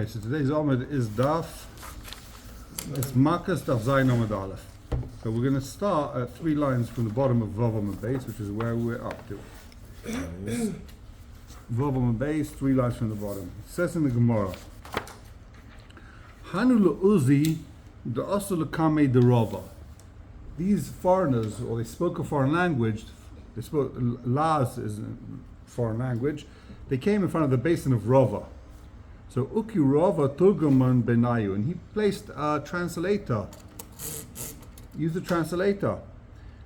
Okay, so today's Amud is it's Makos daf Zayin Amud Alef. So we're going to start at 3 lines from the bottom of Vav Amud Beis, which is where we're up to. Vav Amud Beis, 3 lines from the bottom. It says in the Gemorah, Hanu le'uzi de'asu lekame derova. These foreigners, or they spoke a foreign language, they spoke, Laz is a foreign language, they came in front of the basin of Rava. So Uki Rava Turguman Benayu, and he placed a translator, used a translator.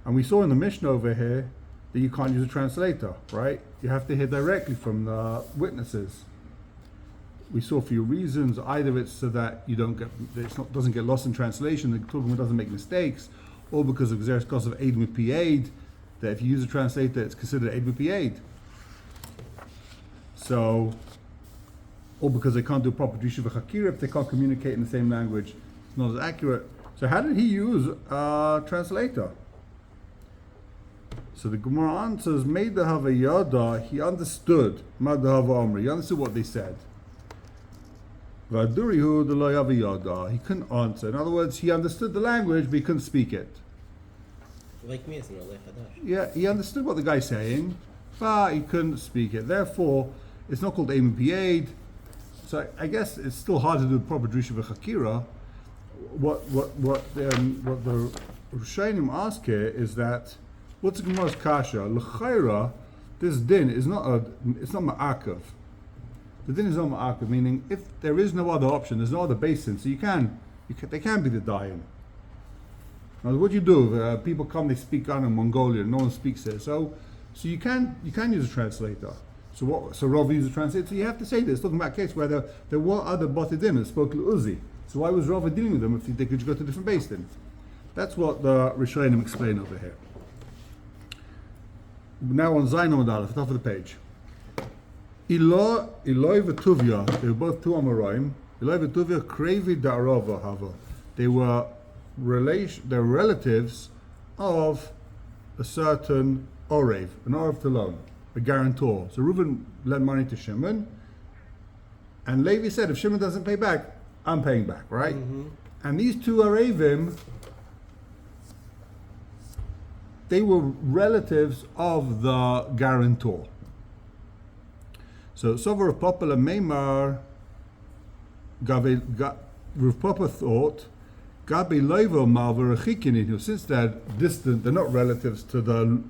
And we saw in the Mishnah over here that you can't use a translator, right? You have to hear directly from the witnesses. We saw a few reasons. Either it's so that you doesn't get lost in translation, the Turguman doesn't make mistakes, or because of Xeris cost of aid mipi aid, that if you use a translator, it's considered aid mipi aid. So, or because they can't do proper yeshivs if they can't communicate in the same language, it's not as accurate. So how did he use a translator? So the Gemorah answers, Made the Havayada, he understood, Mad the Havamri, he understood what they said. Vadurihu the Havayada, he couldn't answer. In other words, he understood the language, but he couldn't speak it. Like me, it's an Alef Hadash. Yeah, he understood what the guy's saying, but he couldn't speak it. Therefore, it's not called aid mipi aid. So I guess it's still hard to do proper yeshivs. What the Rishonim ask here is that what's the Gemorah's kasha? L'chayra, this din is it's not ma'akav. The din is not ma'akav, meaning if there is no other option, there's no other basin, so they can be the Zayin. Now what do you do? People come, they speak in Mongolian, no one speaks it, so you can use a translator. So Rav used a translator. So you have to say this. Talking about a case where there were other Batidim that spoke L'uzi. So why was Rav dealing with them if they could go to different basin? That's what the Rishonim explain over here. Now on Zayin Amud Alef, top of the page. Eloi v'Tuvia, they were both two Amoraim. Eloi v'Tuvia krevi da'arava hava. They're relatives of a certain Orev, an Orev to loan, a guarantor. So Reuben lent money to Shimon, and Levi said, if Shimon doesn't pay back, I'm paying back, right? Mm-hmm. And these two Arevim, they were relatives of the guarantor. So Sover Papa Meimar, Rav Papa thought, Gabi Leiva Malva Rechikin, since they're distant, they're not relatives to the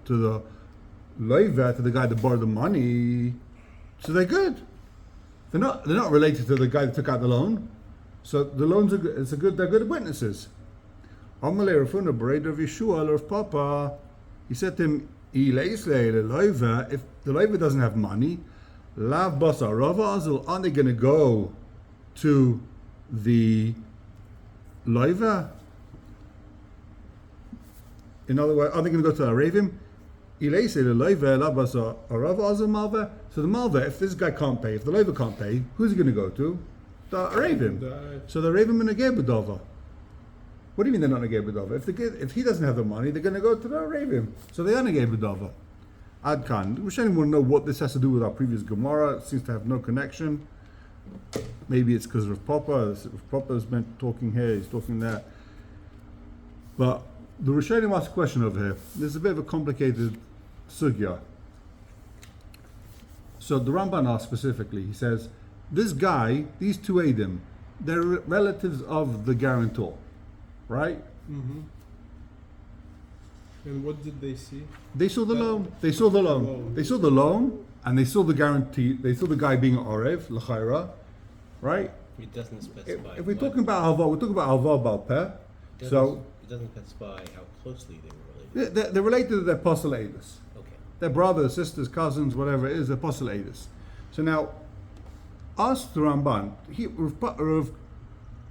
Leiva, to the guy that borrowed the money, so they're good. They're not related to the guy that took out the loan. So the loans they're good witnesses. Amalei Rafuna Bereda of Yeshua of Papa, he said to him, if the Leiva doesn't have money, Lav Basa Rava Azul, aren't they gonna go to the Leiva? In other words, are they going to go to Arevim? So the Malva, if this guy can't pay, if the Leiva can't pay, who's he going to go to? The Arevim. So the Arevim are Negei B'dova. What do you mean they're not Negei B'dova? If he doesn't have the money, they're going to go to the Arevim. So they are Negei B'dova. Ad Khan. We shouldn't want to know what this has to do with our previous Gemorah. It seems to have no connection. Maybe it's because Rav Papa is meant talking here, he's talking there. But the Rishonim asked a question over here. There's a bit of a complicated sugya. So the Ramban asked specifically, he says, this guy, these two Eidim, they're relatives of the guarantor, right? Mm-hmm. And what did they see? They saw the loan. They saw the loan. They saw the loan, and they saw the guarantee. They saw the guy being Orev, L'chaira, right? It doesn't specify. If we're talking about Hava, we're talking about Hava Balpeh. So it doesn't specify how closely they were related. They're related to their postulatus. Okay. Their brothers, sisters, cousins, whatever it is, they're postulatus. So now, ask the Ramban.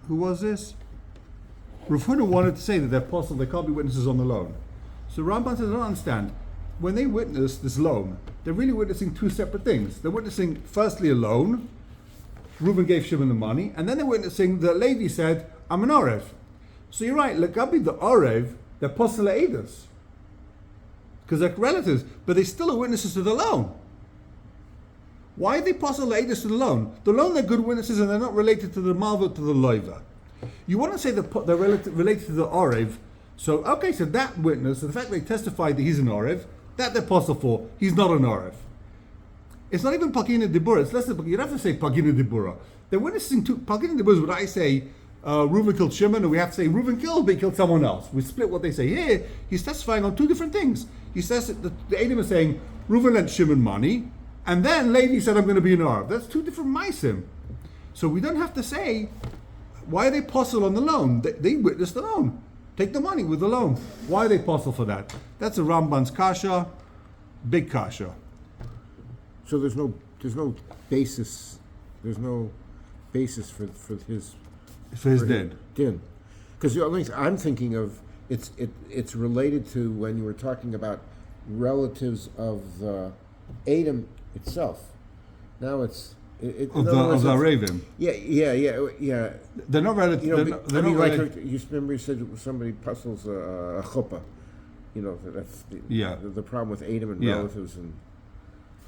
Who was this? Rav Huna wanted to say that they're apostle, they can't be witnesses on the loan. So Ramban says, I don't understand. When they witness this loan, they're really witnessing two separate things. They're witnessing, firstly, a loan. Reuben gave Shimon the money, and then they're witnessing that Levi said, I'm an Orev. So you're right, Lagabi the Orev, they're postulatus. Because they're relatives, but they still are witnesses to the loan. Why are they possible Eidus to the loan? The loan, they're good witnesses and they're not related to the Malva, to the Loiva. You want to say that they're related to the Orev. So, okay, so that witness, the fact they testified that he's an Orev, that they're possible for, he's not an Orev. It's not even Pagina Dibura, it's less than, you don't have to say Pagina Dibura. They're witnessing to, Pagina Dibura is what I say, Reuven killed Shimon, and we have to say Reuven killed, but he killed someone else. We split what they say. Here, he's testifying on two different things. He says that the Edom is saying, Reuven lent Shimon money, and then Levi said, I'm going to be an Arab. That's two different Maisim. So we don't have to say, why are they possible on the loan? They witnessed the loan. Take the money with the loan. Why are they possible for that? That's a Ramban's kasha, big kasha. So there's no basis. There's no basis for his din. Din, because the only thing I'm thinking of, it's related to when you were talking about relatives of the Edom itself. Now it's Of the Raven. Yeah. They're not related. You know, they're not like related. you remember you said somebody puzzles a chuppah. You know, that's the problem with Edom and relatives, and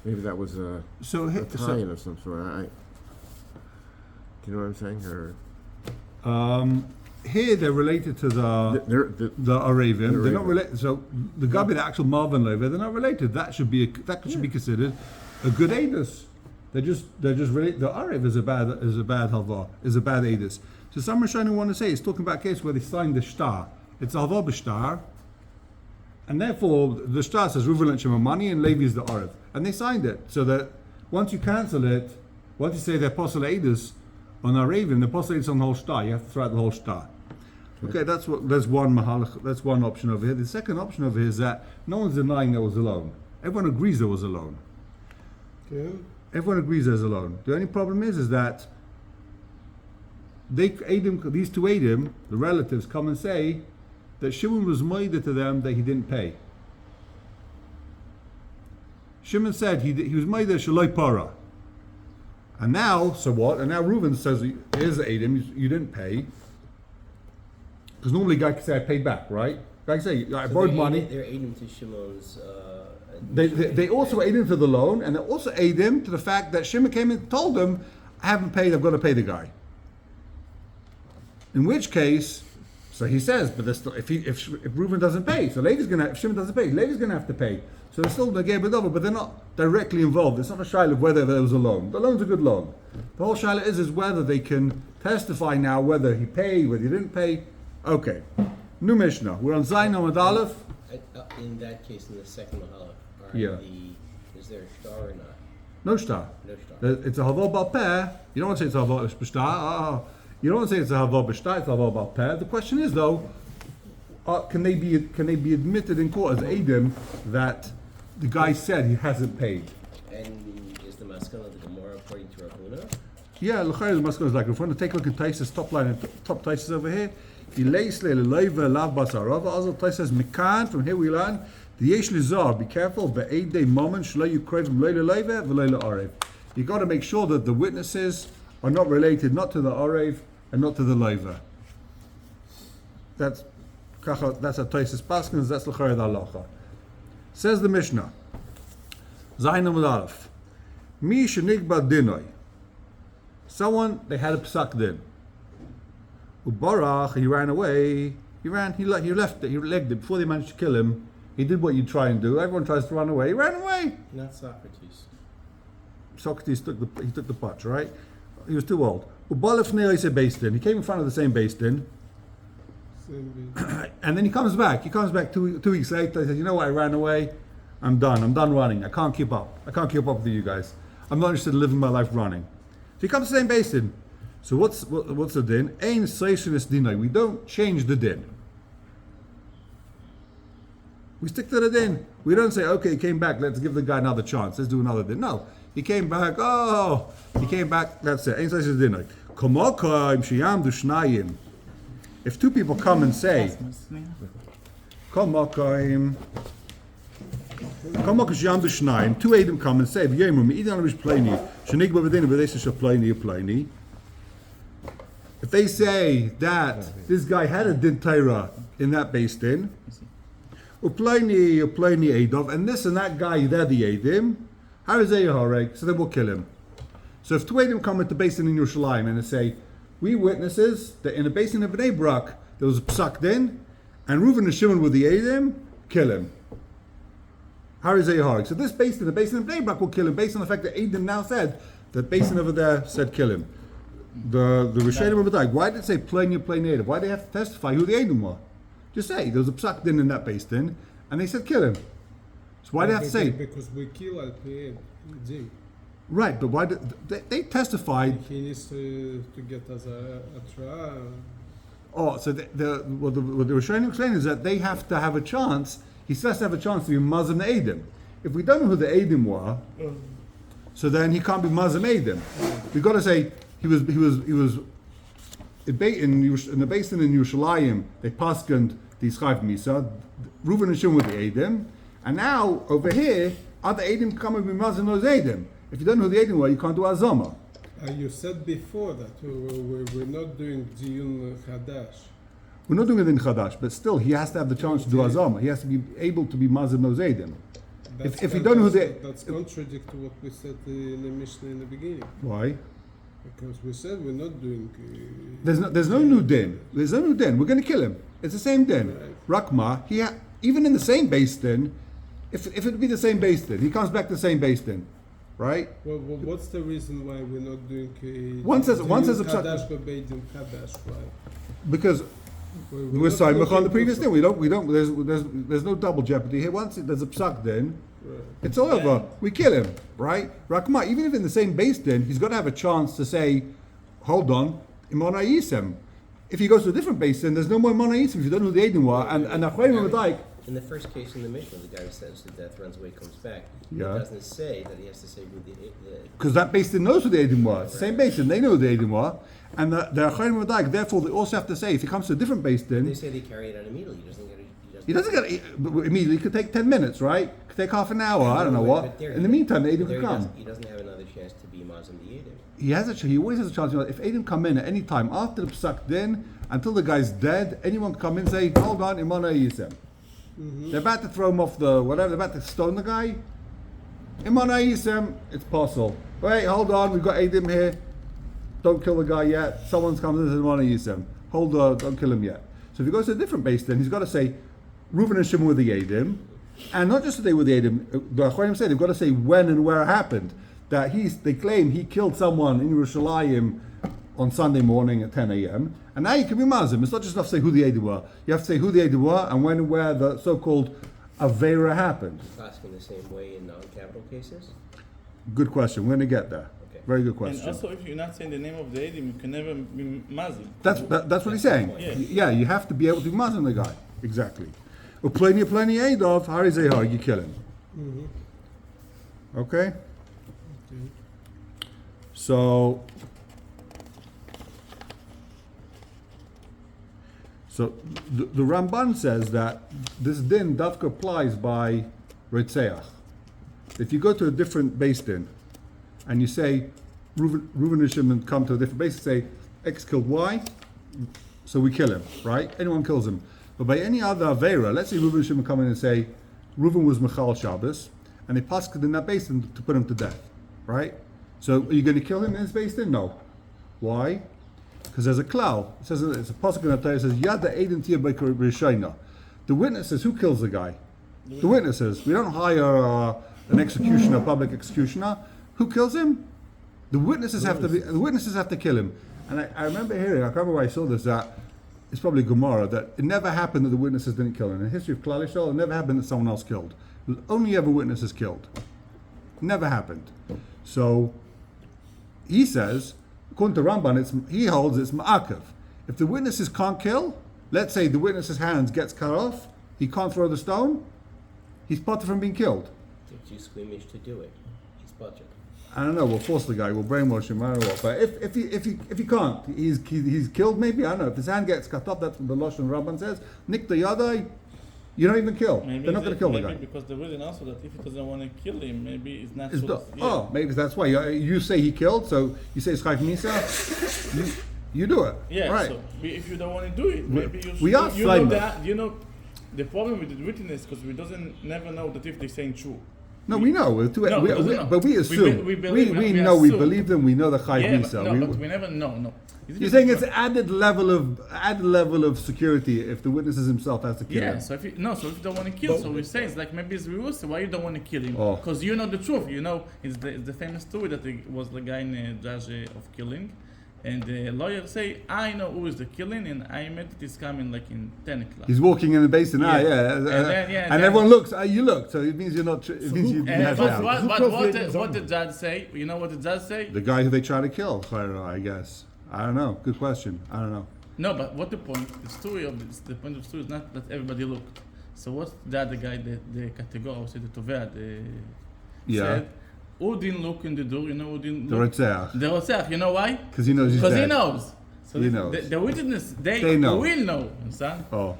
maybe that was a tie-in of some sort. Do you know what I'm saying? Or here they're related to the Arabian. They're not related. So the Gabi, the actual Marvin Levi, they're not related. That should be considered a good Adus. They're just related. The Arav is a bad halva, is a bad Adus. So some Rishonim want to say it's talking about a case where they signed the shtar. It's a halva b'shtar, and therefore the shtar says Reuven lent Shimon money and Levi is the Arav, and they signed it. So that once you cancel it, once you say they're apostle Adus on Arabian, the apostle Adus on the whole shtar. You have to throw out the whole shtar. Okay, that's one mahalach. That's one option over here. The second option over here is that no one's denying there was a loan. Everyone agrees there was a loan. Yeah. Everyone agrees there's a loan. The only problem is that these two Edom, the relatives, come and say that Shimon was moided to them that he didn't pay. Shimon said he was moided shaloi para. And now, so what? And now Reuven says, here's the Edom, you didn't pay. Because normally a guy can say, I paid back, right? Guy can say, I borrowed money. They're aiding to Shimon's... They also aid him to the loan, and they also aid him to the fact that Shimon came and told them, I haven't paid, I've got to pay the guy. In which case, so he says, but still, if Reuven doesn't pay, so if Shimon doesn't pay, Levi's going to have to pay. So they're still negay over, but they're not directly involved. It's not a shaila of whether there was a loan. The loan's a good loan. The whole shaila is whether they can testify now whether he paid, whether he didn't pay. Okay. New Mishnah. We're on Zayin Amud Alef. In that case, in the second halach, is there a star or not? No shtar. No star. It's a havol bal peh. You don't want to say it's a havol b'shtar. You don't want to say it's a havol b'shtar. It's a havol bal peh. The question is though, can they be admitted in court as Edom that the guy said he hasn't paid? And is the maskana of the Gemorah according to Rahuna? Yeah, l'chayr the maskana is like if you want to take a look at Taisa's top line and top Taisa's over here. He lays le'leiva lav basarava. Also Taisa says mikan. From here we learn. The Zar, be careful. Ve'edei moment shlo yukrev le'leiva ve'leila arev. You got to make sure that the witnesses are not related, not to the arev and not to the leiva. That's a Taisa's paskins. That's l'chayr the halacha. Says the Mishnah. Zayin Amud Alef. Mi shenigba dinoi. Someone they had a psak din. Ubarach, he ran away. He left it. He legged it before they managed to kill him. He did what you try and do. Everyone tries to run away. He ran away. Not Socrates. Socrates took the potch, right? He was too old. Ubalef ne'oise beistin. He came in front of the same beistin. And then he comes back. He comes back two weeks later. He says, you know what? I ran away. I'm done. I'm done running. I can't keep up. I can't keep up with you guys. I'm not interested in living my life running. So he comes to the same beistin. So what's the din? Ein seishenis dinai. We don't change the din. We stick to the din. We don't say, okay, he came back, let's give the guy another chance. Let's do another din. No. He came back, that's it. Ein seishenis dinai. Komokaim sheyamdu shnayim. If two people come and say, Komokaim sheyamdu shnayim, two Edom come and say, V'yemru mi'idan amish pleini, shenigba v'dinu v'deisha shapleini pleini. If they say that this guy had a din torah in that beis din, upleini edov, and this and that guy, they're the edim, So then we'll kill him. So if two Eidim come at the basin in Yerushalayim and they say, we witnesses that in the basin of Bnei Brak there was a psak din, and Reuven and Shimon were the Eidim, kill him. So this basin, the basin of Bnei Brak will kill him based on the fact that Eidim now said that basin over there said kill him. The Rishonim of Badai, why did it say plain native? Why did they have to testify who the Eidim were? Just say there was a psak din in that basin, and they said kill him. So why do they have to say? Because we kill Alef. Right, but why did they testified? He needs to get us a trial. Oh, so what the Rishonim explain is that they have to have a chance. He has to have a chance to be Mazim the Eidim. If we don't know who the Eidim were, so then he can't be Mazim Eidim. We've got to say he was in the basin in Yerushalayim. They paskened the Yischayv Misa. Reuven and Shimon were the Eidim, and now over here other Eidim come and be Mazim those Eidim. If you don't know who the Eidim were, you can't do Azama. You said before that we're not doing Ziyun Chadash. We're not doing it in Chadash, but still he has to have the chance to do Azama. He has to be able to be Mazim those Eidim. If you don't know who that's contradict to what we said in the Mishnah in the beginning. Why? Because we said we're not doing. There's no new din. There's no new din. We're going to kill him. It's the same din. Right. Rakma. Even in the same base din, if it would be the same base din, he comes back to the same base din, right? Well, what's the reason why we're not doing? One says Chadash B'Beidim Chadash. Why? Because we're sorry, on the previous din. We don't. There's no double jeopardy here. Once there's a psak din. Right. It's all over. We kill him, right? Rakma, even if in the same base din, he's got to have a chance to say, hold on, Imona Yisem. If he goes to a different base din, there's no more Imona Yisem if you don't know who the Eidim were. And Achayim Madayik. In the first case in the Mishnah, the guy who says the death runs away comes back. Yeah. It doesn't say that he has to say who the because that base din knows who the Eidim were. It's the same base din, they know who the Eidim were. And the Achayim Madayik, therefore, they also have to say, if he comes to a different base din. They say they carry it out immediately. He doesn't get it immediately. It could take 10 minutes, right? It could take half an hour. I don't know what. In the meantime, the Eidim could come. He doesn't have another chance to be Mazim the Eidim. He always has a chance. If Eidim come in at any time after the psak din, until the guy's dead, anyone can come in and say, hold on, Imana Yisem. They're about to throw him off the whatever. They're about to stone the guy. Imana Yisem, it's possible. Wait, hold on, we've got Eidim here. Don't kill the guy yet. Someone's coming in and Imana Yisem. Hold on, don't kill him yet. So if he goes to a different base, then he's got to say, Reuven and Shimon were the Eidim, and not just that they were the Eidim. The Achronim say they've got to say when and where it happened. That they claim he killed someone in Yerushalayim on Sunday morning at 10 a.m. And now you can be Mazim. It's not just enough to say who the Eidim were. You have to say who the Eidim were and when and where the so-called Avera happened. Asking the same way in non-capital cases. Good question. We're going to get there. Okay. Very good question. And also, if you're not saying the name of the Eidim, you can never be Mazim. That's what he's saying. Yeah, you have to be able to be Mazim the guy. Exactly. Plenty Eidov, Hari Zehar, you kill him. Okay? So the Ramban says that this din Davka applies by Retzeach. If you go to a different base din and you say Reuven and Shimon come to a different base and say X killed Y, so we kill him, right? Anyone kills him. But by any other Avera, let's say Reuven and Shimon come in and say Reuven was Michal Shabbos, and they passed in that base din to put him to death, right? So are you going to kill him in his base din? No. Why? Because there's a klal. It says it's a pasuk in the Torah. It says Yada Eidim Tia B'Rishayna. The witnesses. Who kills the guy? The witnesses. We don't hire an executioner, a public executioner. Who kills him? The witnesses have to be. The witnesses have to kill him. And I remember hearing. I can't remember where I saw this. That it's probably Gemorah. That it never happened that the witnesses didn't kill him. In the history of Klal Yisrael, it never happened that someone else killed. It was only ever witnesses killed. Never happened. So he says, according to Ramban, he holds it's ma'akev. If the witnesses can't kill, let's say the witness's hands gets cut off, he can't throw the stone, he's potter from being killed. They're too squeamish to do it. He's potter. I don't know. We'll force the guy. We'll brainwash him. I don't know what. But if he can't, he's killed. Maybe I don't know. If his hand gets cut off, that's what the Lashon Ramban says. Nik the yadai. You don't even kill. Maybe they're not going to kill the guy. Maybe because the reason also that if he doesn't want to kill him, maybe it's not. Oh, maybe that's why. You say he killed, so you say it's Chayv Misa. You do it. Yeah. Right. So if you don't want to do it, maybe you should. We are you know that. You know, the problem with the witness because we never know that if they're saying true. No, we know. No, but we assume. We believe them. We know the Chai Misa. But we never know. No. You're saying it's added level of security if the witnesses himself has to kill him. So if you don't want to kill, so we say it's like maybe it's Rusa. Why you don't want to kill him? Because you know the truth. You know it's the famous story that he was the guy in a judge of killing, and the lawyer say I know who is the killing, and I met it is coming like in 10 o'clock. He's walking in the basin. And everyone looks. You look. So it means you're not. It means you have doubt. What the judge say? You know what the judge say? The guy who they try to kill. I guess. I don't know. Good question. I don't know. No, but what the point? The point of the story is not that everybody looked. So what's the other guy, the category, or say the tovea, said, who didn't look in the door? You know who didn't look? The Rotzeach. You know why? Because he knows he's dead. Because he knows. So he knows. The witness, they know. Will know. Understand? Oh.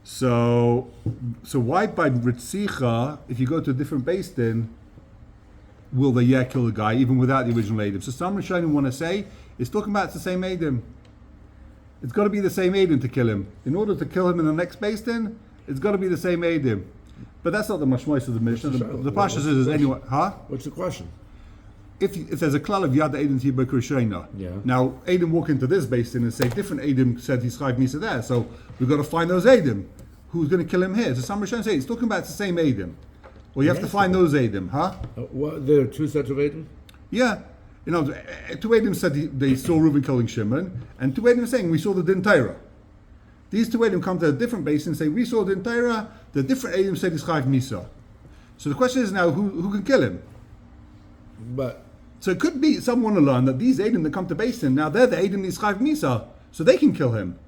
So why by Ritzicha, if you go to a different base then, will they kill the guy even without the original Adam? So some Rishonim want to say, it's talking about it's the same Adam. It's got to be the same Adam to kill him. In order to kill him in the next base then, it's got to be the same Adam. But that's not the mashmois of the Mishnah. The Pasha says, anyone, What's the question? If there's a klal of Yad Adam Tibur Krishena, now Adam walk into this basin and say different Adam said he's Chayv Misa there, so we've got to find those Adam. Who's going to kill him here? So some Rishonim say it's talking about it's the same Adam. Well, you have to find those Adam, There are two sets of Adam? Yeah. You know, two Adam said they saw Reuben killing Shimon, and two Adam saying we saw the Din Torah. These two Adam come to a different basin and say we saw the Din Torah. The different Adam said he's Chayv Misa. So the question is now who can kill him? So it could be someone to learn that these Adam that come to basin now they're the Adam that is Chayv Misa, so they can kill him.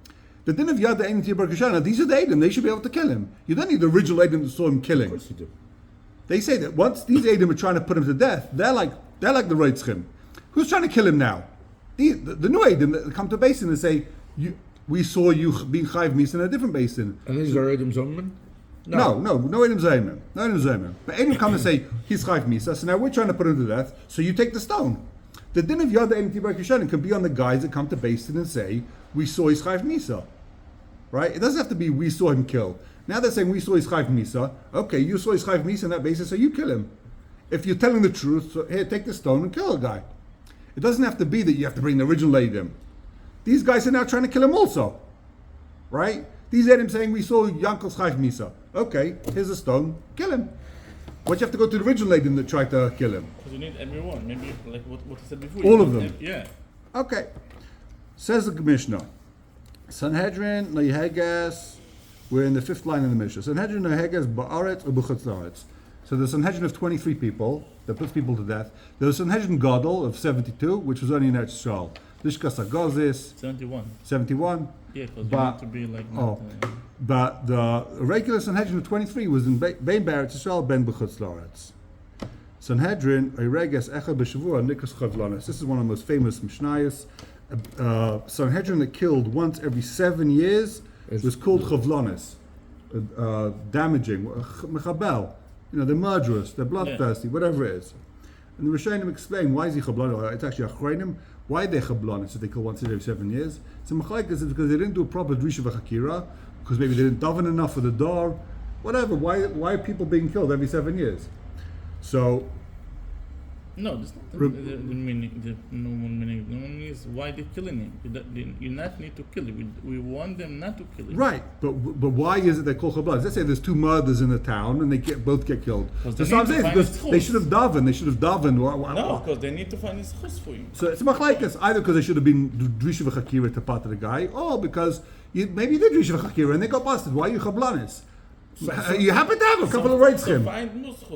The din of Yad Adam Tibur Kashana, these are the Adam, they should be able to kill him. You don't need the original Adam that saw him killing. Of course you do. They say that once these Adam are trying to put him to death, they're like the Reitzchim. Who's trying to kill him now? The new Adam that come to basin and say, we saw you being Chayv Misa in a different basin. And these are Adam Zomman? No Adam Zayman. But Adam come and say, he's Chayv Misa, so now we're trying to put him to death, so you take the stone. The din of Yad Adam Tibur Kashana can be on the guys that come to basin and say, we saw his Chayv Misa. Right? It doesn't have to be we saw him kill. Now they're saying we saw his Chayv Misa. Okay, you saw his Chayv Misa on that basis, so you kill him. If you're telling the truth, so here, take the stone and kill a guy. It doesn't have to be that you have to bring the original Adam. These guys are now trying to kill him also. Right? These Adam saying we saw Yankel's Chayv Misa. Okay, here's a stone, kill him. But you have to go to the original Adam that tried to kill him. Because you need everyone. Maybe like what I said before. All of them. Yeah. Okay. Says the Mishnah. Sanhedrin, Neheges, we're in the fifth line in the Mishnah. Sanhedrin, Neheges, Ba'aretz, U'Buchatzaretz. So there's a Sanhedrin of 23 people that puts people to death. There's a Sanhedrin Gadol of 72, which was only in Eretz Yisrael. Lishkas Agazis. 71. Yeah, because you need to be like... But the regular Sanhedrin of 23 was in Bein Be'eretz Yisrael, Ben B'Chutzlaretz. Sanhedrin, Eireges, Echad B'Shavua, Nikas Chavlanes. This is one of the most famous Mishnayos. Sanhedrin that killed once every 7 years was called Chavlanes. Damaging, Mechabel. They're murderous, they're bloodthirsty, whatever it is. And the Rishonim explain why is he Chablanes. It's actually Achreinim. Why they Chablanes if they kill once every 7 years? So Machlaik is because they didn't do a proper Drisha V'Chakira, because maybe they didn't daven enough for the door, whatever. Why are people being killed every 7 years? So no, that's not the meaning. The normal meaning. The normal meaning is why they're killing him. You not need to kill him. We want them not to kill him. Right, but why is it they call Chablanes? Let's say there's two murders in the town and they both get killed. So I'm saying because they should have davened. No, because they need to find his chus for him. So it's machlaikas either because they should have been drisha v'chakira to part of the guy, or because maybe they drisha v'chakira and they got busted. Why are you Chablanes? You happen to have a couple of rights him.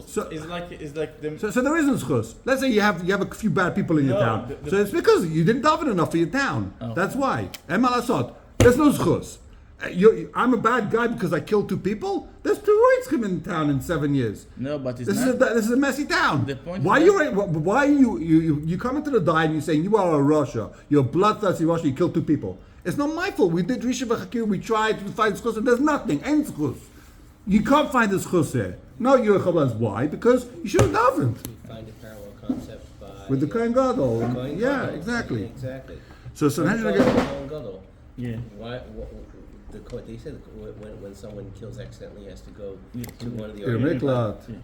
So it's like them. So there isn't schus. Let's say you have a few bad people in your town. So it's because you didn't daven enough for your town. Oh. That's why. There's no schus. I'm a bad guy because I killed two people. There's two rights come in town in 7 years. No, but this is a messy town. The point why you come into the die and you're saying you are a Russia, you're a bloodthirsty Russia, you killed two people. It's not my fault. We did Risha V'Chakir, we tried to find schus and there's nothing. Ain't schus. You can't find this chus there. No, you're a Chablanes. Why? Because you should have davened. You find a parallel concept with the Kohen Gadol. Yeah, exactly. So Sanhedrin again. Yeah. they said when someone kills accidentally, he has to go to one of the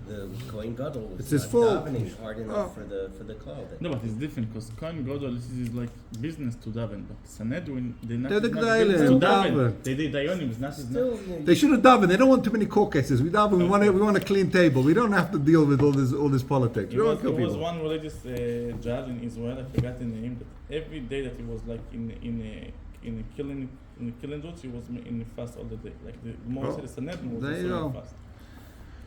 the Kohen Gadol was it's his fault. davening hard enough for the cloud. No, but it's different because Kohen Gadol is like business to daven, but Sanhedrin They're the not Gdalim, business to daven. daven. They did dayonim. They should have davened. They don't want too many court cases. We daven. We want a clean table. We don't have to deal with all this politics. We don't kill There was people. one religious judge in Israel. I forgot the name. That every day that he was like in a killing he was in the fast all the day. Like the Gemorah said, the Sanhedrin was also in fast.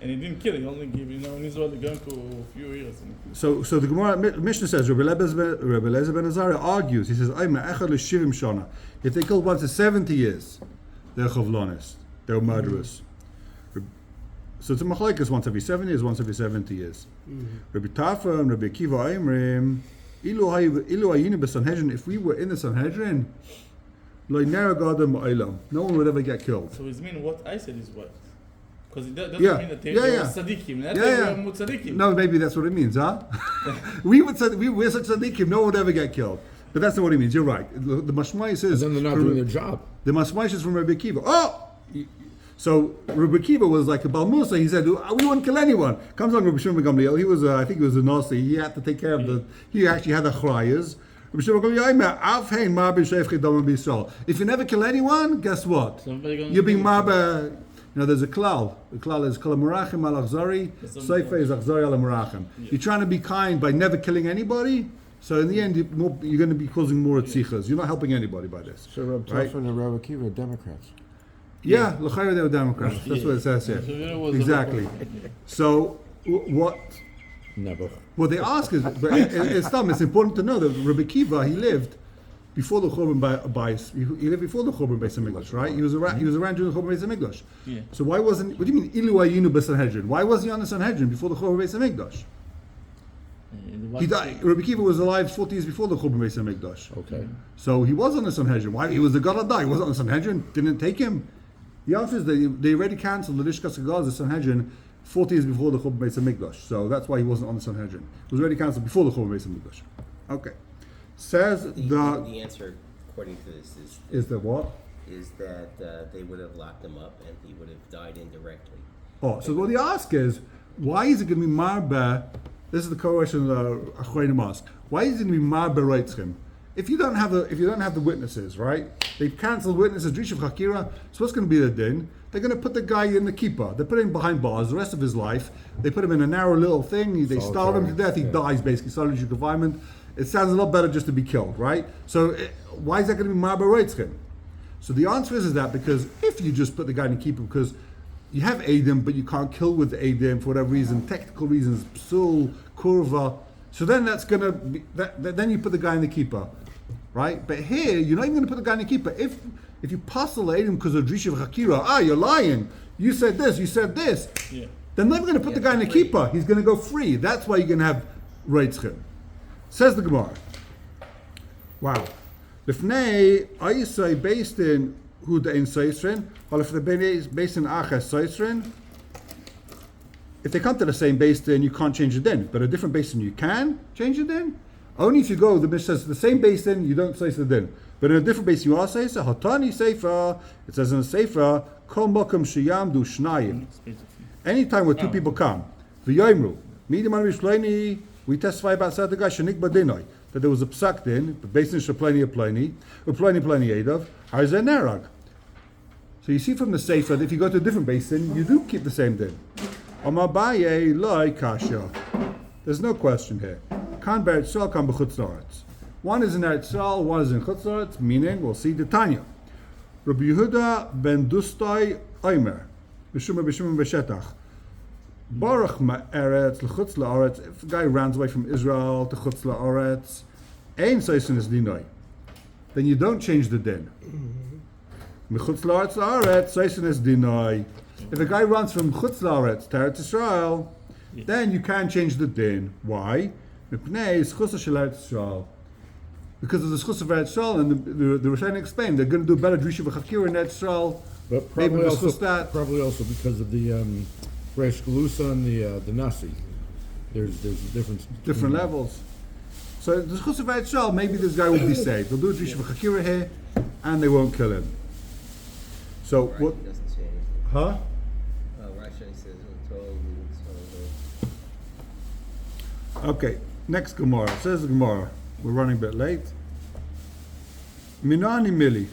And he didn't kill. He only gave. In Israel they're going to a few years. So the Gemorah Mishnah says Rabbi Eliezer ben Azariah argues. He says, shana. If they killed once in 70 years, they're chavlonis. They're murderers. So it's a machlokes once every 7 years, once every 70 years. Rabbi Tarfa and Rabbi Akiva Aimrim, ilu ayinu b'Sanhedrin. If we were in the Sanhedrin, no one would ever get killed. So it means what I said is what? Because it doesn't mean that they were tzaddikim. That's why we tzaddikim. No, maybe that's what it means, huh? we're such tzaddikim, no one would ever get killed. But that's not what it means. You're right. The mashmai says. And then they're not doing their job. The mashmai is from Rabbi Akiva. So Rabbi Akiva was like a Bal Musa. He said, "We won't kill anyone." Comes on Rabbi Shimon ben Gamliel. He was, I think, he was a Nasi. He had to take care of He actually had the chrayas. If you never kill anyone, guess what? You're being marba. There's a klal. The klal is kol merachim al achzari. Seifa is achzari al merachim. You're trying to be kind by never killing anybody. So in the end, you're going to be causing more tzichas. You're not helping anybody by this. So Reb Chaim and Reb Akiva are Democrats. Yeah, l'chayra they were Democrats. That's what it says here. Exactly. So what? Never. What they ask is, it's important to know that Rabbi Akiva, he lived before the Churban Bayis. He lived before the Churban Beis Hamikdash, right? He was around during the Churban Beis Hamikdash. Yeah. So why wasn't? What do you mean ilu ayinu b'Sanhedrin? Why was he on the Sanhedrin before the Churban Beis Hamikdash? He died. Rabbi Akiva was alive 40 years before the Churban Beis Hamikdash. Okay. So he was on the Sanhedrin. Why? He was the God of die. He wasn't on the Sanhedrin. Didn't take him. The answer is they already cancelled the Lishkas Hagaz, the Sanhedrin, 40 years before the Churban Beis Hamikdash. So that's why he wasn't on the Sanhedrin. It was already cancelled before the Churban Beis Hamikdash. Okay. Says the answer, according to this, is that what? Is that they would have locked him up and he would have died indirectly. So what they ask is, why is it going to be marba? This is the question the Achronim ask. Why is it going to be marba reitzchim? If you don't have the witnesses, right? They've cancelled witnesses, Drishav Chakira. So what's going to be the din? They're going to put the guy in the kippah. They put him behind bars the rest of his life. They put him in a narrow little thing. They starve him to death. He dies basically. Solitary confinement. It sounds a lot better just to be killed, right? So why is that going to be marba reitzchim? So the answer is that because if you just put the guy in the kippah, because you have Eidim, but you can't kill with Eidim for whatever reason, technical reasons, psul, kurva. So then that's going to be then you put the guy in the kippah. Right, but here you're not even going to put the guy in the kippah. If you passel Eidim because of Drishav Chakira, you're lying. You said this. You said this. Yeah. They're never going to put the guy in the kippah. He's going to go free. That's why you're going to have reitzchim. Says the Gemorah. Wow. Lifnei Ayisai based in Huda in Seisrin, or if they're based in Achas Seisrin. If they come to the same base din, you can't change the din. But a different base din, you can change the din. Only if you go, the Mishnah says the same base din, you don't say the din. But in a different base, you are say so. Hatani Sefer. It says in the Sefer, Kol Mokum Sheyamdu Shnayim. Anytime where two people come, V'yoimru, Midiman Rishleini, we testify about certain guy Shanik Badinoi, that there was a psak din, but based in Shapleni Apleni, Upleni Pleni Edav, Harzeh Nerag. So you see from the Sefer that if you go to a different base din, you do keep the same din. Amabaye Loi Kasha. There's no question here. Kan Beret Shal, kan B'chutz La'aretz. One is in Eretz Yisrael, one is in Chutz La'aretz, meaning, we'll see the Tanya. Rabbi Yehuda ben Dustai Omer, B'shumah B'shetach. Baruch Ma'eretz, L'chutz La'aretz, if a guy runs away from Israel to Chutz La'aretz, Ein Seisin is Dinoi. Then you don't change the din. M'chutz La'aretz La'aretz, Seisin is Dinoi. If a guy runs from Chutz La'aretz to Eretz Yisrael, then you can change the din. Why? Because of the schus of Eretz Yisrael, and the Rishonim explained they're going to do better Drishav Chakira in Eretz Yisrael. But probably also because of the Resh Galusa and the Nasi. There's a difference. Different levels. So the schus of Eretz Yisrael, maybe this guy will be saved. They'll do Drishav Chakira here, and they won't kill him. So Rashi what? doesn't say anything. Huh? Rashi says told Okay. Next Gemorah. Says the Gemorah. We're running a bit late. Minani mili.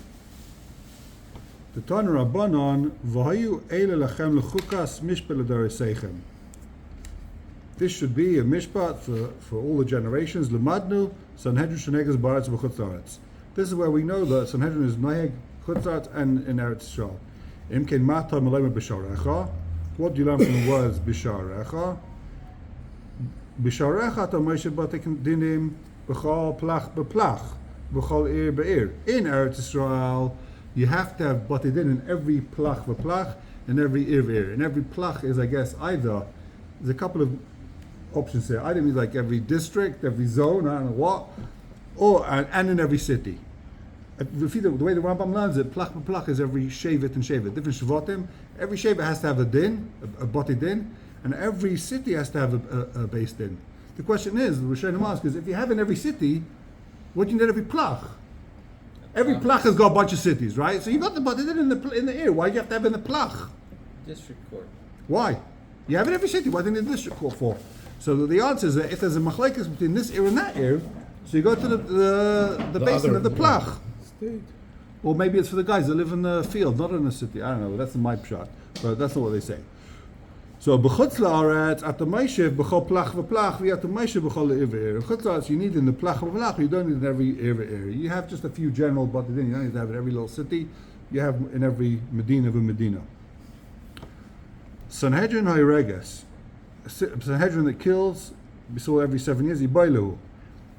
The Tana Rabbanon v'hayu eile lachem lechukas mishpel l'dareseichem. This should be a mishpat for all the generations. Lemadnu Sanhedrin sheneges ba'aretz v'chutz la'aretz. This is where we know that Sanhedrin is neheg chutz la'aretz and in Eretz Yisrael. Im ken mata melema b'sharecha. What do you learn from the words b'sharecha? B'sharecha ta Moshe b'tekin dinim b'chol plach b'plach b'chol ir be'ir. In Eretz Yisrael, you have to have batidin in every plach v'plach and every ir v'ir. And every plach is, I guess, either, there's a couple of options here. Either means like every district, every zone, I don't know what, or and in every city. The way the Rambam learns it, plach b'plach is every shevet and shevet. Different shvatim. Every shevet has to have a din, a batidin, and every city has to have a base din. The question is, the Rishonim ask is, if you have in every city, what do you need every plach? Every plach has got a bunch of cities, right? So you got the batidin in the air. Why do you have to have it in the plach? District court. Why? You have it in every city. Why do you need the district court for? So the answer is that if there's a machlekes between this ear and that ear, so you go to the basin of the plach. State. Or maybe it's for the guys that live in the field, not in the city. I don't know. That's my pshat, but that's not what they say. So b'chutz la'aretz at the meishev b'chol plach v'plach v'at the meishev b'chol le'ir. In chutz la'aretz you need in the plach v'plach. You don't need in every area. You have just a few general batidin. You don't need to have it in every little city. You have in every medina of a medina. Sanhedrin ha'reges. Sanhedrin that kills, we saw every 7 years. Yibailu.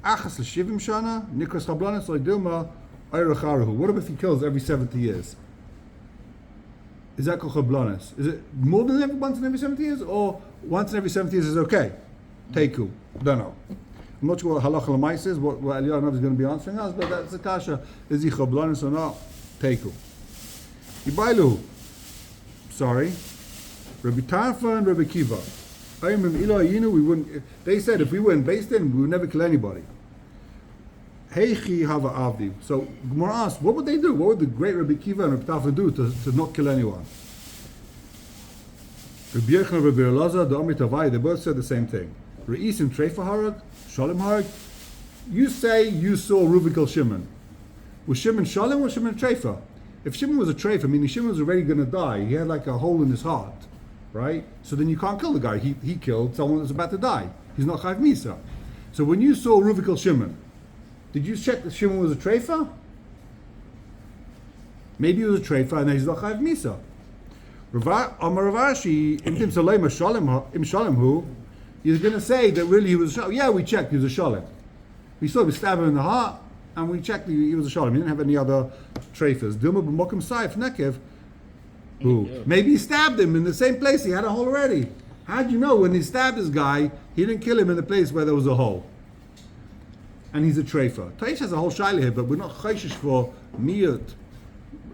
Achas l'shivim shana nikras chablanis lo'idilma ayracharuhu. What if he kills every 70 years? Is that called chablanis? Is it more than once in every 70 years, or once in every 70 years is okay? Teiku. Don't know. I'm not sure what halacha l'mais is. What Eliyahu is going to be answering us, but that's the kasha. Is he chablanis or not? Teiku. Yibailu. Sorry. Rabbi Tarfa and Rabbi Kiva. We wouldn't. They said if we weren't based in, we would never kill anybody. Heichi hava avdi. So Gemorah asked, what would they do? What would the great Rabbi Kiva and Rabbi Tarfa do to not kill anyone? Rabbi Yechon and Rabbi Elazar, the Amit Avai, they both said the same thing. Re'isim treifa harag, shalom harag. You say you saw Reuven kill Shimon. Was Shimon shalom or Shimon treifa? If Shimon was a treifa, meaning Shimon was already going to die, he had like a hole in his heart, right? So then you can't kill the guy. He killed someone that's about to die. He's not chayv misa. So when you saw Reuven kill Shimon, did you check that Shimon was a treifa? Maybe he was a treifa and then he's not chayv misa. Amar Ravashi, im salem shalem hu, he's going to say that really he was a shalem. Yeah, we checked he was a shalem. We saw him stab him in the heart, and we checked he was a shalem. He didn't have any other treifas. Dilma b'mokim saif nekev. Who? Maybe he stabbed him in the same place. He had a hole already. How'd you know when he stabbed this guy, he didn't kill him in the place where there was a hole? And he's a treifa. Taish has a whole shaila here, but we're not chayshish for miyut.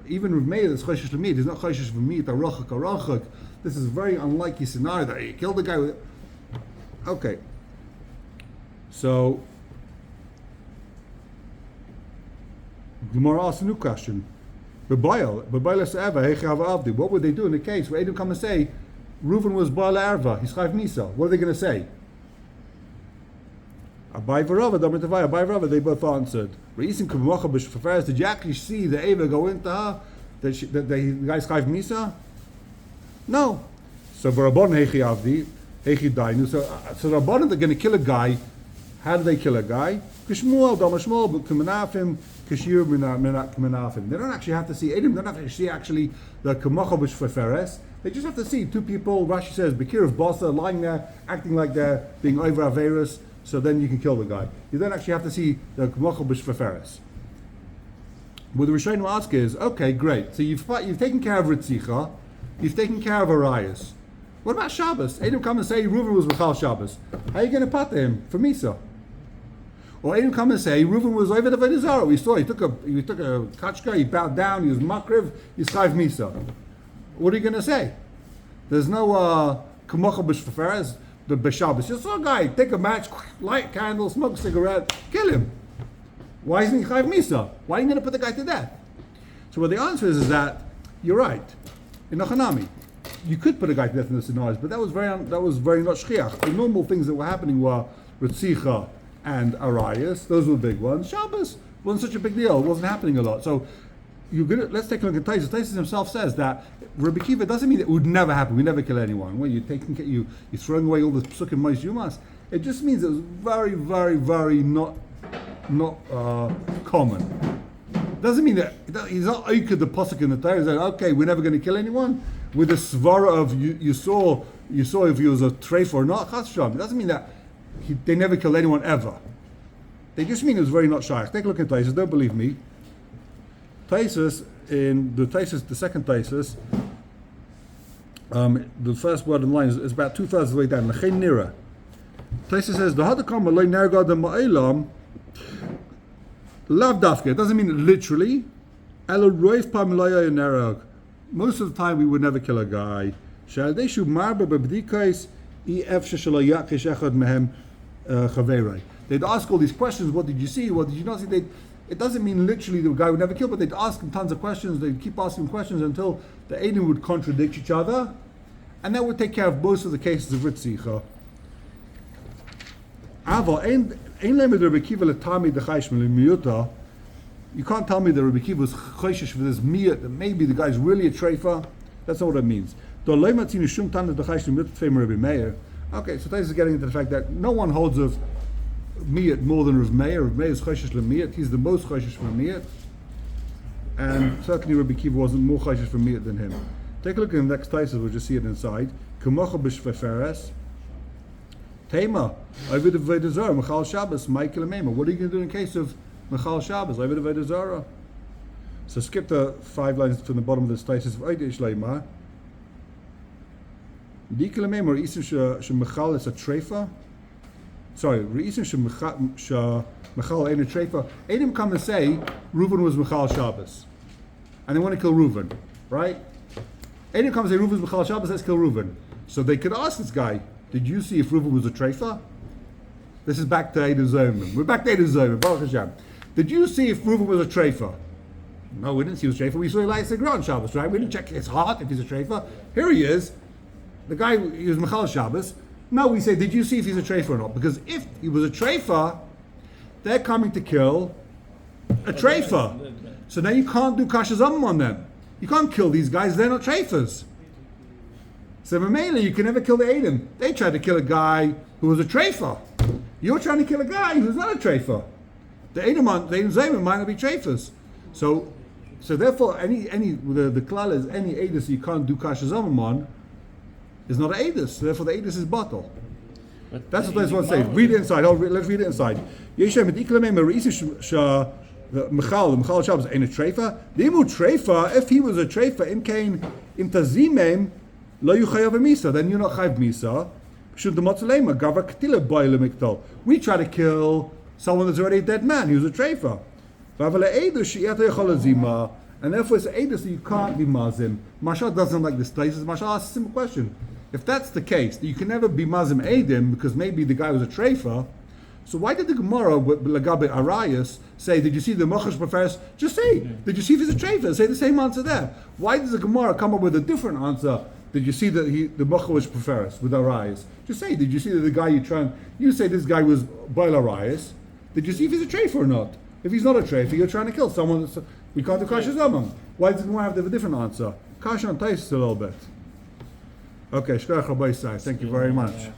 Even with Meir, it's chayshish l'miyut. He's not chayshish for miyut, arachak. This is a very unlikely scenario that he killed the guy with. Okay. So, Gemorah asks a new question. What would they do in the case where Edom come and say, Reuven was Baal Erva, he's Chayv Misa? What are they going to say? Abai v'Rava, they both answered. Did you actually see the Eva go into her? That the guy's Chayv Misa? No. So Rabban Hechi Avdi, Hechi Dainu. So Rabban, they're going to kill a guy. How do they kill a guy? Kishmuel, Damashmuel, but Kumanafim, Kishir, Kumanafim. They don't actually have to see Edom. They don't have to see actually the Kamachabush Feferes. They just have to see two people. Rashi says, Bekir of Basa, lying there, acting like they're being over Averis. So then you can kill the guy. You don't actually have to see the Kamachabush Feferes. What the Rishonim ask is, okay, great. So you've taken care of Ritzicha, you've taken care of Arias. What about Shabbos? Edom come and say Reuven was Michal Shabbos. How are you going to pat him for Misa? Or Edom come and say Reuven was over the Vedazara. We saw he took a kachka, he bowed down, he was makriv, he's chayv Misa. What are you going to say? There's no kamocha b'shfaferes, the b'Shabbos. You saw a guy take a match, light a candle, smoke a cigarette, kill him. Why isn't he chayv Misa? Why are you going to put the guy to death? So what the answer is that you're right. In Achanami, you could put a guy to death in the scenarios, but that was very not shchiach. The normal things that were happening were Ritzicha and Arias. Those were the big ones. Shabbos wasn't such a big deal. It wasn't happening a lot. So let's take a look at Taisus. Taisus himself says that Rabbi Kiva doesn't mean it would never happen. We never kill anyone. When you're throwing away all the psukim Mos Yumas, it just means it was very, very, very not common. Doesn't mean that he's not oiked the pasuk in the Torah. He's like, okay, we're never going to kill anyone. With the svara of you saw if he was a treif or not. Chas v'shalom. It doesn't mean that they never killed anyone ever. They just mean it was very not shaykh. Take a look at Taisus. Don't believe me. Taisus the second Taisus, the first word in the line is about 2/3 of the way down. L'chein nira. Taisus says the hadakam loy nergad ma'elam. Lav dafke. It doesn't mean literally. Elo roif pam loya nerag. Most of the time we would never kill a guy. Shadeshu marba bebdikais ef sheshalo yakish echad mehem chaverei. They'd ask all these questions. What did you see? What did you not see? It doesn't mean literally the guy would never kill, but they'd ask him tons of questions. They'd keep asking questions until the Eidim would contradict each other, and that would take care of most of the cases of Ritzicha. You can't tell me that Rabbi Kiva was choishish for this miyat, that maybe the guy's really a treifa. That's not what it means. Okay, so this is getting into the fact that no one holds of miyat more than Rav Meir. Rav Meir is choishish lemiyat. He's the most choishish for miyat, and certainly Rabbi Kiva wasn't more choishish for miyat than him. Take a look at the next Taisus. We'll just see it inside. Kemocha b'shveferes. Tema. Ovid avodah zarah. Mechal Shabbos. Michael Mema. What are you going to do in case of Mechal Shabbos? Ovid avodah zarah. So skip the 5 lines from the bottom of this Taisus. Oidish leima. Michael Mema. Reisim shemechal is a treifa. Sorry. Reisim shemechal ain't a treifa. Eidim come and say Reuven was Mechal Shabbos, and they want to kill Reuven, right? Eidim come and say Reuven was Mechal Shabbos. Let's kill Reuven. So they could ask this guy, did you see if Reuven was a treifa? This is back to Eidim Zayman. We're back to Eidim Zayman. Baruch Hashem. Did you see if Reuven was a treifa? No, we didn't see he was a treifa. We saw he lights the ground Shabbos, right? We didn't check his heart if he's a treifa. Here he is. The guy, he was Mechal Shabbos. No, we say, did you see if he's a treifa or not? Because if he was a treifa, they're coming to kill a treifa. So now you can't do kashazam on them. You can't kill these guys. They're not treifas. So Mamela, you can never kill the Eidim. They tried to kill a guy who was a treifa. You're trying to kill a guy who's not a treifa. The Eidim Zayman might not be treifas. So therefore, the klal is any Eidus you can't do kashazam on is not an Eidus. So therefore, the Eidus is batal. That's what I just want to say. Read it inside. Let's read it inside. The Mechal Shabbos ain't a treifa. The imu treifa, if he was a treifa, im tazimem lo yuchayav misa, then you're not chayav misa. Should the motzalema gava ketila boy lemiktal. We try to kill someone that's already a dead man. He was a treifa. And therefore it's edus that you can't be mazim. Mashal doesn't like this place. Mashal asks a simple question. If that's the case, that you can never be mazim edim because maybe the guy was a treifa. So why did the Gemorah with Lagabe Arias say, did you see the Makos prefers? Just say, did you see if he's a treifa? Say the same answer there. Why does the Gemorah come up with a different answer? Did you see that the Makos prefers with Arias? Just say, did you see that the guy you say this guy was Baal Arias? Did you see if he's a treifa or not? If he's not a treifa, you're trying to kill someone. We can't do Kasha Zaman. Why does the Gemorah have to have a different answer? Kasha on Taisus a little bit. Okay, Shkach Rabbi Sai. Thank you very much.